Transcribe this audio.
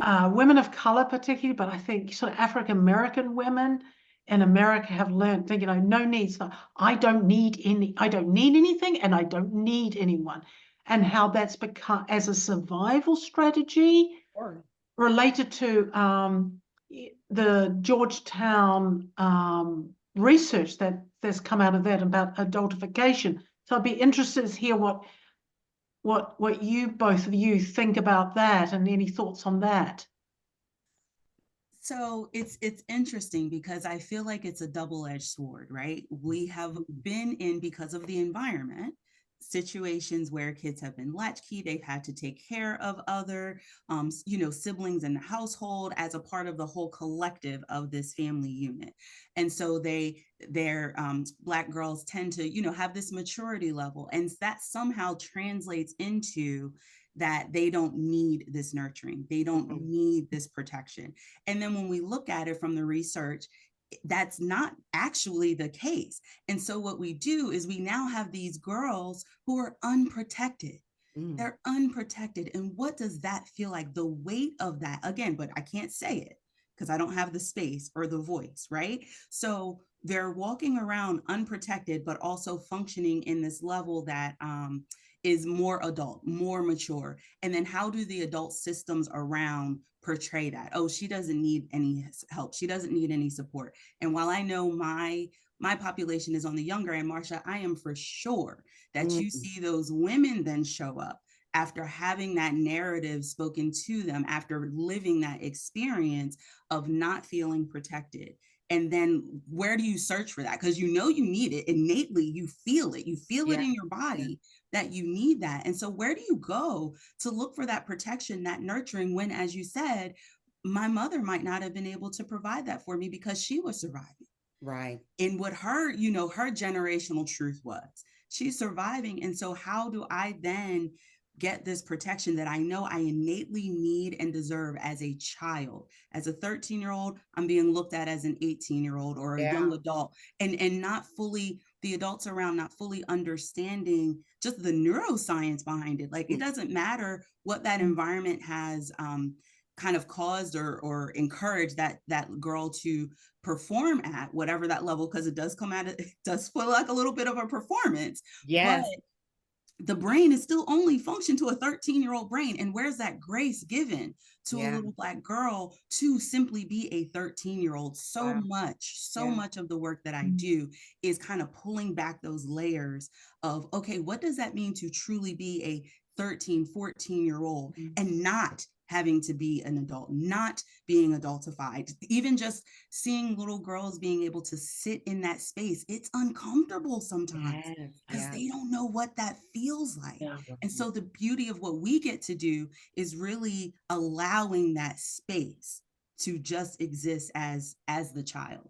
women of color particularly, but I think sort of African American women in America have learned that, no needs. So I don't need anything and I don't need anyone. And how that's become as a survival strategy Or related to the Georgetown research that's come out of that about adultification. So I'd be interested to hear what you both of you think about that and any thoughts on that. so it's interesting because I feel like it's a double-edged sword, right? We have been in, because of the environment, situations where kids have been latchkey, they've had to take care of other siblings in the household as a part of the whole collective of this family unit. And so their Black girls tend to have this maturity level, and that somehow translates into that they don't need this nurturing, they don't need this protection. And then when we look at it from the research, that's not actually the case. And so what we do is we now have these girls who are unprotected. They're unprotected. And what does that feel like? The weight of that, again, but I can't say it because I don't have the space or the voice, right? So they're walking around unprotected, but also functioning in this level that is more adult, more mature. And then how do the adult systems around portray that? Oh, she doesn't need any help. She doesn't need any support. And while I know my population is on the younger end, Marsha, I am for sure that you see those women then show up after having that narrative spoken to them, after living that experience of not feeling protected. And then where do you search for that? Because you need it innately. You feel it. You feel it in your body that you need that. And so where do you go to look for that protection, that nurturing, when, as you said, my mother might not have been able to provide that for me because she was surviving. Right. And what her, her generational truth was. She's surviving. And so how do I then get this protection that I know I innately need and deserve as a child? As a 13-year-old, I'm being looked at as an 18-year-old or a young adult, and not fully, the adults around not fully understanding just the neuroscience behind it. Like, it doesn't matter what that environment has kind of caused or encouraged that girl to perform at whatever that level, because it does come at it does feel like a little bit of a performance. But Yes. the brain is still only function to a 13-year-old brain. And where's that grace given to a little Black girl to simply be a 13-year-old? So much of the work that I do is kind of pulling back those layers of, okay, what does that mean to truly be a 13, 14-year-old and not having to be an adult, not being adultified? Even just seeing little girls being able to sit in that space, it's uncomfortable sometimes because they don't know what that feels like. And so the beauty of what we get to do is really allowing that space to just exist as the child.